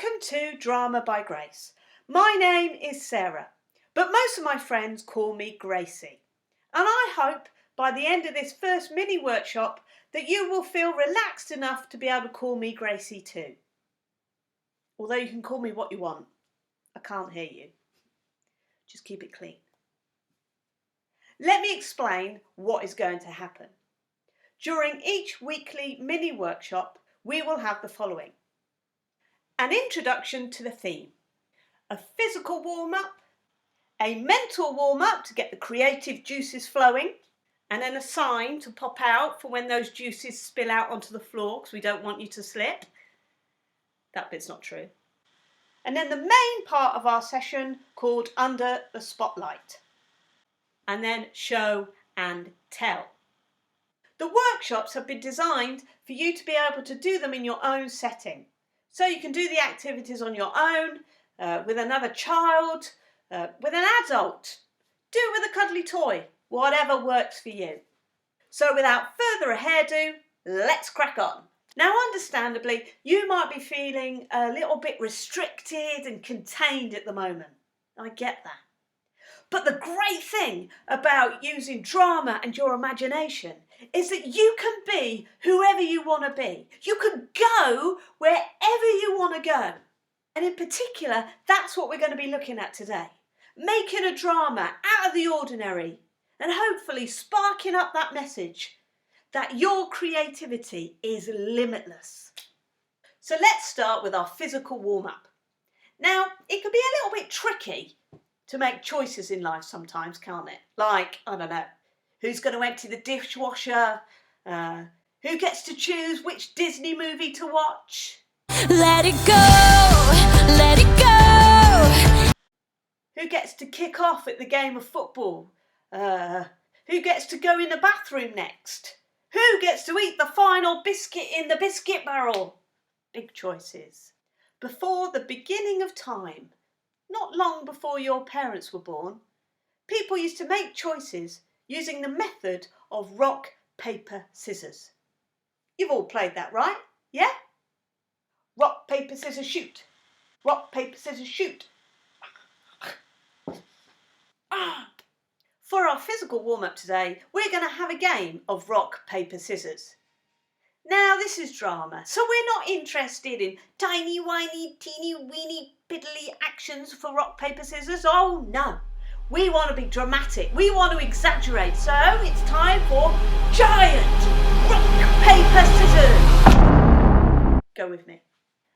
Welcome to Drama by Grace. My name is Sarah, but most of my friends call me Gracie. And I hope by the end of this first mini workshop that you will feel relaxed enough to be able to call me Gracie too. Although you can call me what you want. I can't hear you. Just keep it clean. Let me explain what is going to happen. During each weekly mini workshop, we will have the following. An introduction to the theme, a physical warm-up, a mental warm-up to get the creative juices flowing, and then a sign to pop out for when those juices spill out onto the floor because we don't want you to slip. That bit's not true. And then the main part of our session called Under the Spotlight. And then show and tell. The workshops have been designed for you to be able to do them in your own setting. So you can do the activities on your own, with another child, with an adult. Do it with a cuddly toy, whatever works for you. So without further ado, let's crack on. Now understandably, you might be feeling a little bit restricted and contained at the moment. I get that. But the great thing about using drama and your imagination is that you can be whoever you want to be. You can go wherever you want to go. And in particular, that's what we're going to be looking at today. Making a drama out of the ordinary and hopefully sparking up that message that your creativity is limitless. So let's start with our physical warm-up. Now, it can be a little bit tricky to make choices in life sometimes, can't it? Like, I don't know, who's going to empty the dishwasher? Who gets to choose which Disney movie to watch? Let it go, let it go. Who gets to kick off at the game of football? Who gets to go in the bathroom next? Who gets to eat the final biscuit in the biscuit barrel? Big choices. Before the beginning of time, not long before your parents were born, people used to make choices using the method of rock, paper, scissors. You've all played that, right? Yeah? Rock, paper, scissors, shoot. Rock, paper, scissors, shoot. For our physical warm-up today, we're going to have a game of rock, paper, scissors. Now this is drama, so we're not interested in tiny, whiny, teeny, weeny, piddly actions for rock, paper, scissors. Oh no, we want to be dramatic, we want to exaggerate, so it's time for giant rock, paper, scissors. Go with me.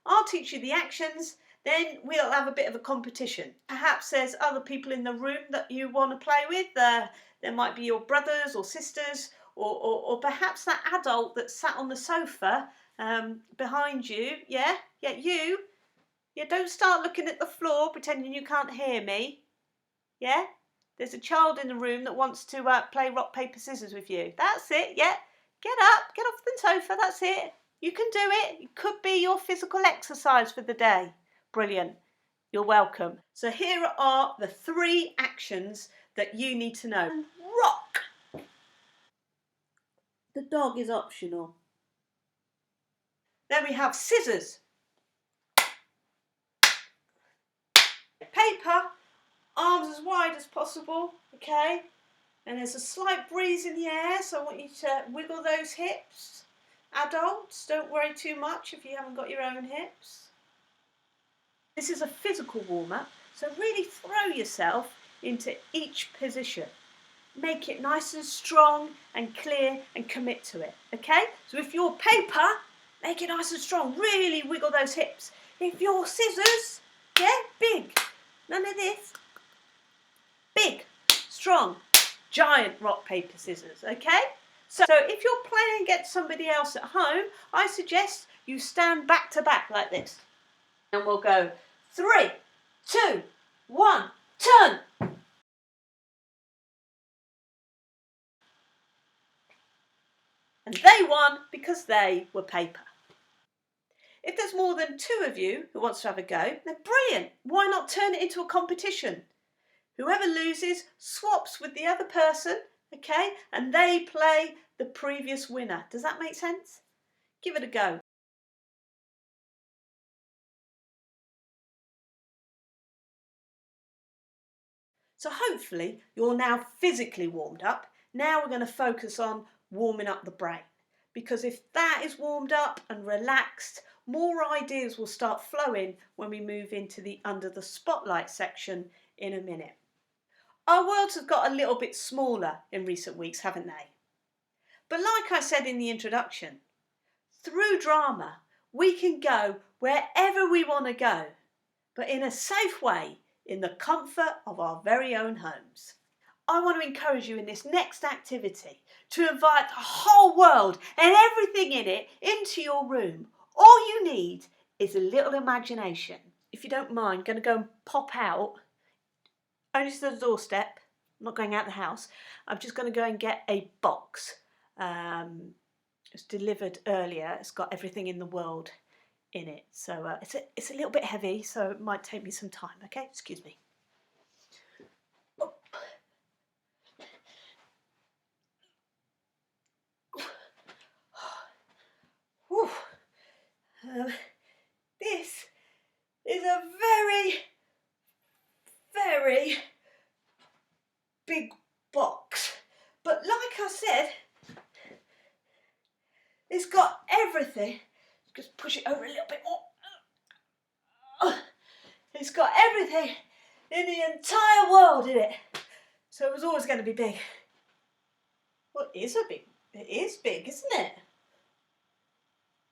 I'll teach you the actions, then we'll have a bit of a competition. Perhaps there's other people in the room that you want to play with. There might be your brothers or sisters, or perhaps that adult that sat on the sofa behind you. Yeah, you. Yeah, don't start looking at the floor pretending you can't hear me. Yeah, there's a child in the room that wants to play rock, paper, scissors with you. That's it, yeah. Get up, get off the sofa, that's it. You can do it. It could be your physical exercise for the day. Brilliant. You're welcome. So here are the 3 actions that you need to know. Rock. The dog is optional. Then we have scissors. Paper, arms as wide as possible, okay? And there's a slight breeze in the air, so I want you to wiggle those hips. Adults, don't worry too much if you haven't got your own hips. This is a physical warm-up, so really throw yourself into each position. Make it nice and strong and clear and commit to it, okay? So if you're paper, make it nice and strong, really wiggle those hips. If you're scissors, yeah, big, none of this. Big, strong, giant rock, paper, scissors, okay? So if you're playing against somebody else at home, I suggest you stand back to back like this. And we'll go 3, 2, 1, turn. And they won because they were paper. If there's more than 2 of you who wants to have a go, then brilliant. Why not turn it into a competition? Whoever loses swaps with the other person, okay? And they play the previous winner. Does that make sense? Give it a go. So hopefully you're now physically warmed up. Now we're going to focus on warming up the brain, because if that is warmed up and relaxed, more ideas will start flowing when we move into the under the spotlight section in a minute. Our worlds have got a little bit smaller in recent weeks, haven't they? But like I said in the introduction, through drama we can go wherever we want to go, but in a safe way, in the comfort of our very own homes. I want to encourage you in this next activity to invite the whole world and everything in it into your room. All you need is a little imagination. If you don't mind, I'm going to go and pop out, only to the doorstep. I'm not going out the house. I'm just going to go and get a box. It's delivered earlier. It's got everything in the world in it. So it's a little bit heavy, so it might take me some time. Okay, excuse me. This is a very, very big box. But like I said, it's got everything. Just push it over a little bit more. It's got everything in the entire world in it. So it was always going to be big. Well, it is big, isn't it?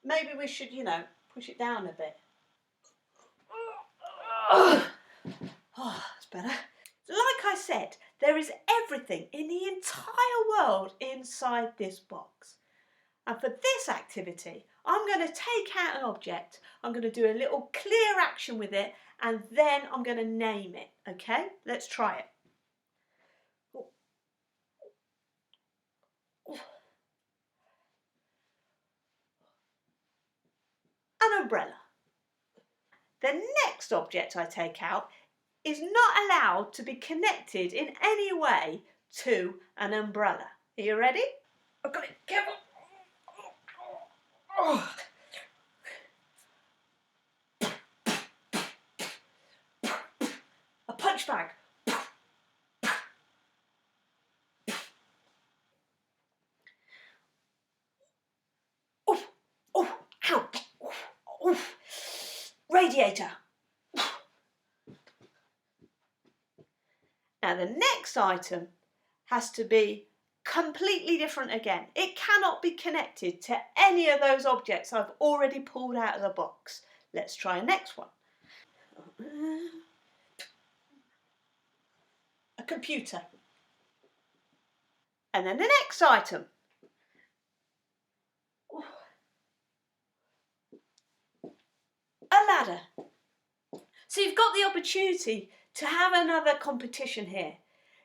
Maybe we should, push it down a bit. Oh, that's better. Like I said, there is everything in the entire world inside this box. And for this activity, I'm going to take out an object, I'm going to do a little clear action with it, and then I'm going to name it, okay? Let's try it. An umbrella. The next object I take out is not allowed to be connected in any way to an umbrella. Are you ready? I've got it, careful. Oh. A punch bag. Oh, oh, ow. Oh. Radiator. Now the next item has to be completely different again. It cannot be connected to any of those objects I've already pulled out of the box. Let's try a next one. A computer. And then the next item. A ladder. So you've got the opportunity to have another competition here.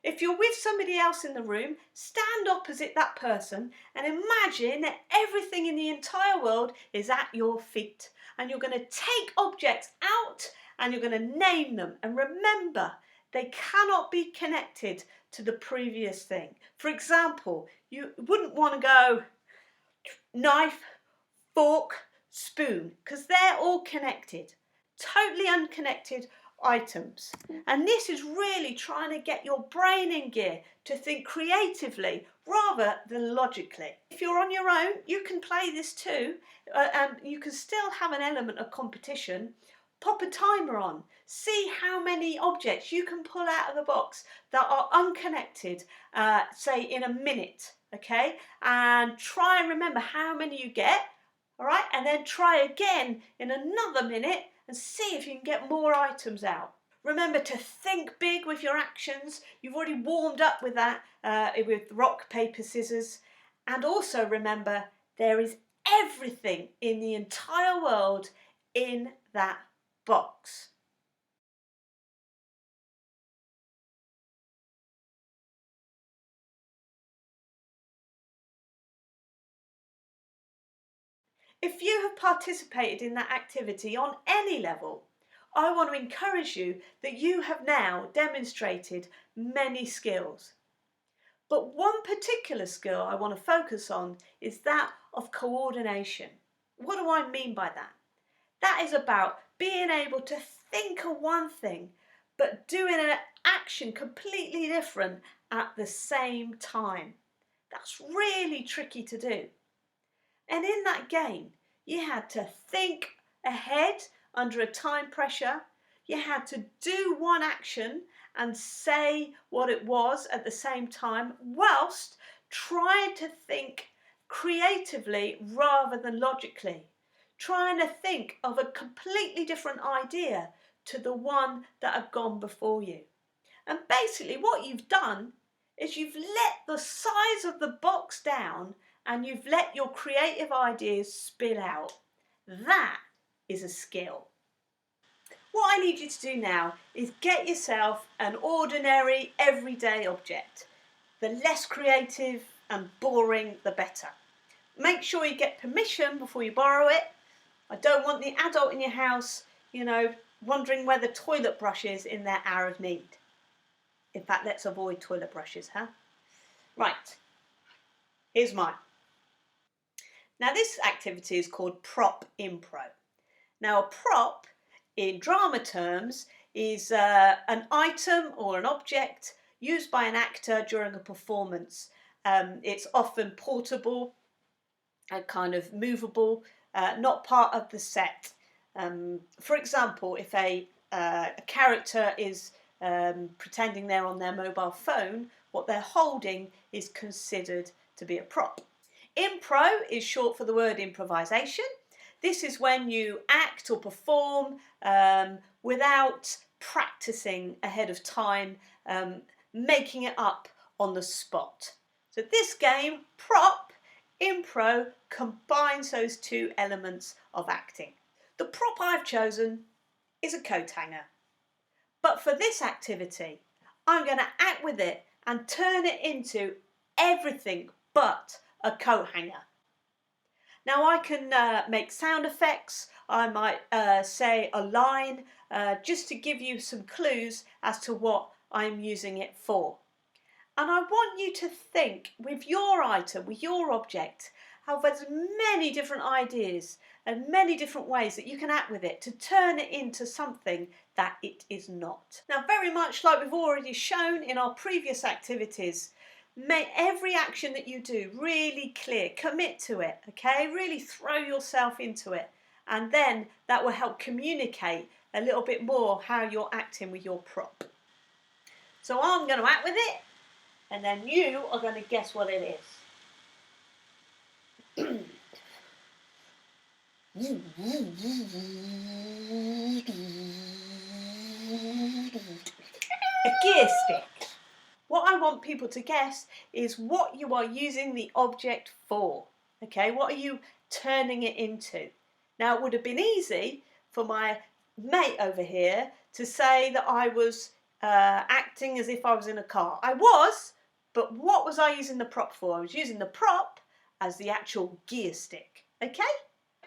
If you're with somebody else in the room, stand opposite that person and imagine that everything in the entire world is at your feet. And you're going to take objects out and you're going to name them. And remember, they cannot be connected to the previous thing. For example, you wouldn't want to go knife, fork, spoon, because they're all connected. Totally unconnected items. And this is really trying to get your brain in gear to think creatively rather than logically. If you're on your own, you can play this too, and you can still have an element of competition. Pop a timer on, see how many objects you can pull out of the box that are unconnected, say in a minute, okay? And try and remember how many you get, all right? And then try again in another minute and see if you can get more items out. Remember to think big with your actions. You've already warmed up with that, with rock, paper, scissors. And also remember, there is everything in the entire world in that box. If you have participated in that activity on any level, I want to encourage you that you have now demonstrated many skills. But one particular skill I want to focus on is that of coordination. What do I mean by that? That is about being able to think of one thing, but doing an action completely different at the same time. That's really tricky to do. And in that game, you had to think ahead under a time pressure. You had to do one action and say what it was at the same time, whilst trying to think creatively rather than logically. Trying to think of a completely different idea to the one that had gone before you. And basically what you've done is you've let the size of the box down and you've let your creative ideas spill out. That is a skill. What I need you to do now is get yourself an ordinary, everyday object. The less creative and boring, the better. Make sure you get permission before you borrow it. I don't want the adult in your house, wondering where the toilet brush is in their hour of need. In fact, let's avoid toilet brushes, huh? Right, here's mine. Now this activity is called prop impro. Now a prop in drama terms is an item or an object used by an actor during a performance. It's often portable, kind of movable, not part of the set. For example, if a character is pretending they're on their mobile phone, what they're holding is considered to be a prop. Impro is short for the word improvisation. This is when you act or perform without practicing ahead of time, making it up on the spot. So this game, prop, impro, combines those two elements of acting. The prop I've chosen is a coat hanger. But for this activity, I'm going to act with it and turn it into everything but a coat hanger. Now I can make sound effects, I might say a line, just to give you some clues as to what I'm using it for. And I want you to think with your item, with your object, how there's many different ideas and many different ways that you can act with it to turn it into something that it is not. Now, very much like we've already shown in our previous activities, make every action that you do really clear, commit to it, okay? Really throw yourself into it, and then that will help communicate a little bit more how you're acting with your prop. So I'm going to act with it, and then you are going to guess what it is. A gear stick. What I want people to guess is what you are using the object for. Okay, what are you turning it into? Now, it would have been easy for my mate over here to say that I was acting as if I was in a car. I was, but what was I using the prop for? I was using the prop as the actual gear stick. Okay?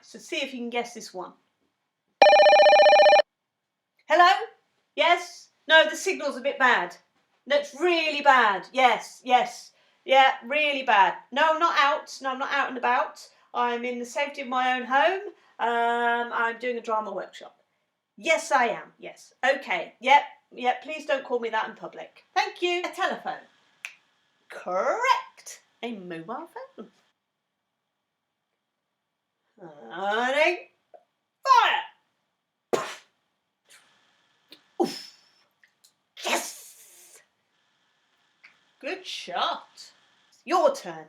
So see if you can guess this one. Hello? Yes? No, the signal's a bit bad. That's really bad. Yes, yes. Yeah, really bad. No, I'm not out. No, I'm not out and about. I'm in the safety of my own home. I'm doing a drama workshop. Yes, I am. Yes. Okay. Yep. Yep. Please don't call me that in public. Thank you. A telephone. Correct. A mobile phone. Running. Fire. Oof. Yes. Good shot. Your turn.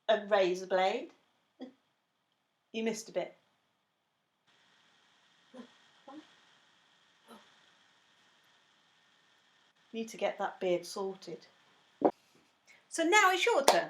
A razor blade. You missed a bit. Need to get that beard sorted. So now it's your turn.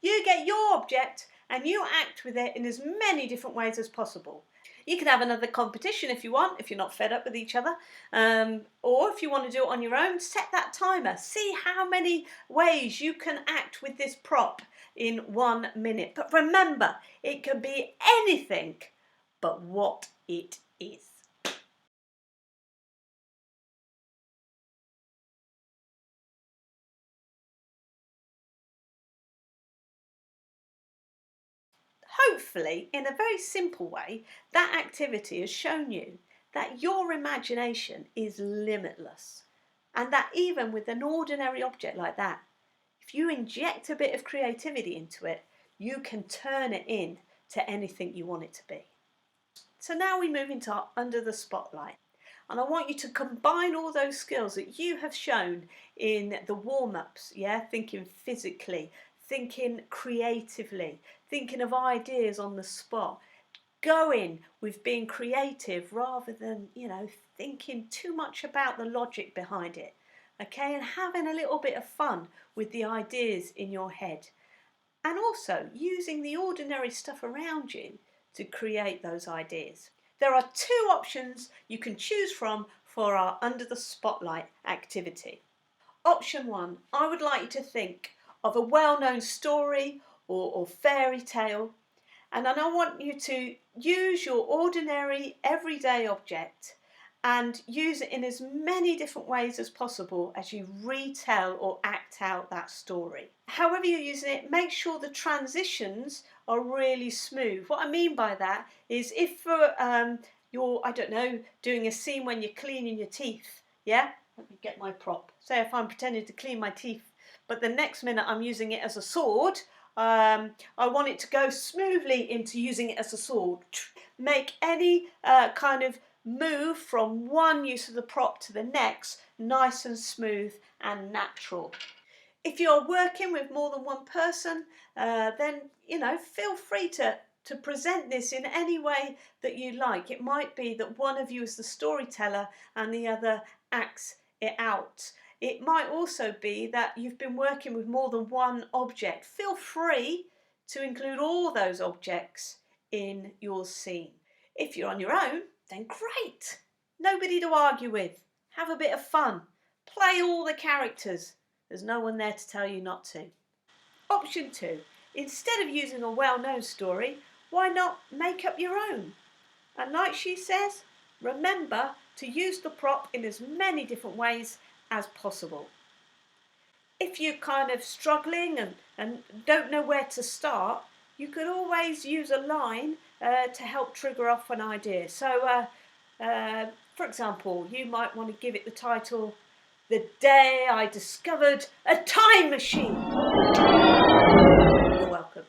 You get your object and you act with it in as many different ways as possible. You can have another competition if you want, if you're not fed up with each other. Or if you want to do it on your own, set that timer. See how many ways you can act with this prop in 1 minute. But remember, it can be anything but what it is. Hopefully, in a very simple way, that activity has shown you that your imagination is limitless, and that even with an ordinary object like that, if you inject a bit of creativity into it, you can turn it into anything you want it to be. So now we move into our under the spotlight. And I want you to combine all those skills that you have shown in the warm-ups, yeah? Thinking physically, thinking creatively, thinking of ideas on the spot, going with being creative rather than, thinking too much about the logic behind it, okay? And having a little bit of fun with the ideas in your head. And also using the ordinary stuff around you to create those ideas. There are two options you can choose from for our Under the Spotlight activity. Option 1, I would like you to think of a well-known story or fairy tale, and then I want you to use your ordinary everyday object and use it in as many different ways as possible as you retell or act out that story. However you're using it, make sure the transitions are really smooth. What I mean by that is if you're, I don't know, doing a scene when you're cleaning your teeth, yeah? Let me get my prop. Say if I'm pretending to clean my teeth, but the next minute I'm using it as a sword, I want it to go smoothly into using it as a sword. Make any kind of move from one use of the prop to the next nice and smooth and natural. If you're working with more than one person, then feel free to present this in any way that you like. It might be that one of you is the storyteller and the other acts it out. It might also be that you've been working with more than one object. Feel free to include all those objects in your scene. If you're on your own, then great. Nobody to argue with. Have a bit of fun. Play all the characters. There's no one there to tell you not to. Option 2. Instead of using a well-known story, why not make up your own? And like she says, remember to use the prop in as many different ways as possible. If you're kind of struggling and don't know where to start, you could always use a line to help trigger off an idea. So, for example, you might want to give it the title, "The Day I Discovered a Time Machine." You're welcome.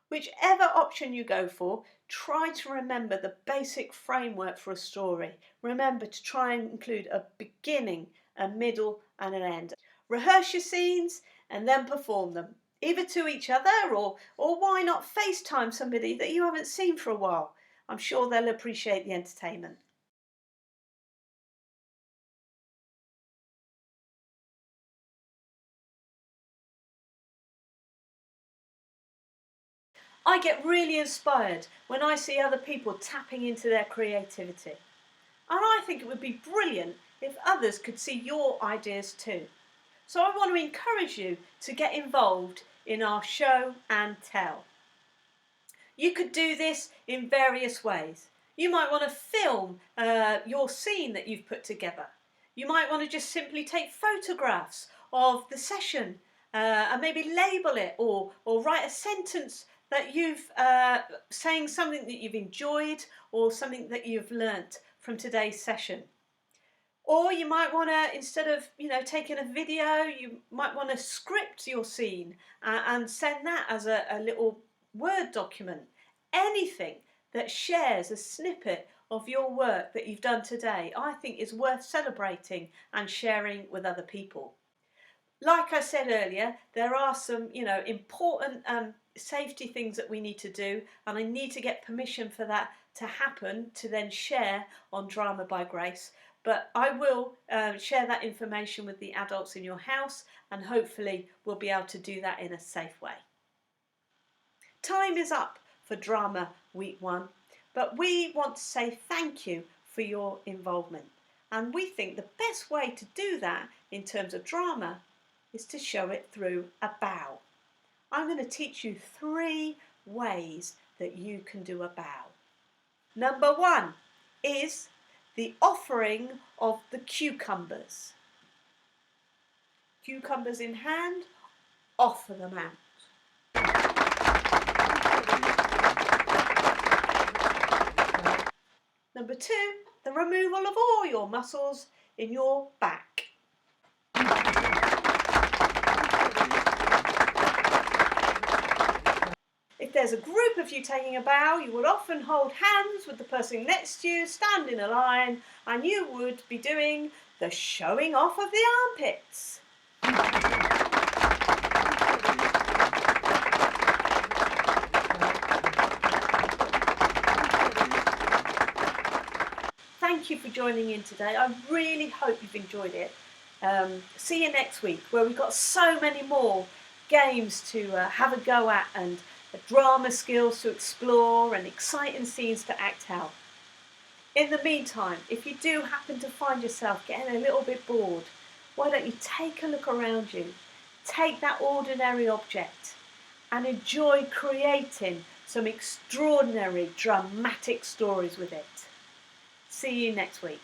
Whichever option you go for, try to remember the basic framework for a story. Remember to try and include a beginning, a middle and an end. Rehearse your scenes and then perform them, either to each other or why not FaceTime somebody that you haven't seen for a while. I'm sure they'll appreciate the entertainment. I get really inspired when I see other people tapping into their creativity. And I think it would be brilliant if others could see your ideas too. So I want to encourage you to get involved in our show and tell. You could do this in various ways. You might want to film your scene that you've put together. You might want to just simply take photographs of the session and maybe label it or write a sentence that you've saying something that you've enjoyed or something that you've learnt from today's session. Or you might want to, instead of taking a video, you might want to script your scene and send that as a little Word document. Anything that shares a snippet of your work that you've done today, I think is worth celebrating and sharing with other people. Like I said earlier, there are some important safety things that we need to do, and I need to get permission for that to happen to then share on Drama by Grace. But I will share that information with the adults in your house, and hopefully we'll be able to do that in a safe way. Time is up for Drama Week 1, but we want to say thank you for your involvement. And we think the best way to do that in terms of drama is to show it through a bow. I'm going to teach you 3 ways that you can do a bow. Number 1 is the offering of the cucumbers. Cucumbers in hand, offer them out. Number 2, the removal of all your muscles in your back. If there's a group of you taking a bow, you would often hold hands with the person next to you, stand in a line, and you would be doing the showing off of the armpits. Thank you for joining in today. I really hope you've enjoyed it. See you next week, where we've got so many more games to have a go at, and drama skills to explore, and exciting scenes to act out. In the meantime, if you do happen to find yourself getting a little bit bored, why don't you take a look around you, take that ordinary object and enjoy creating some extraordinary dramatic stories with it. See you next week.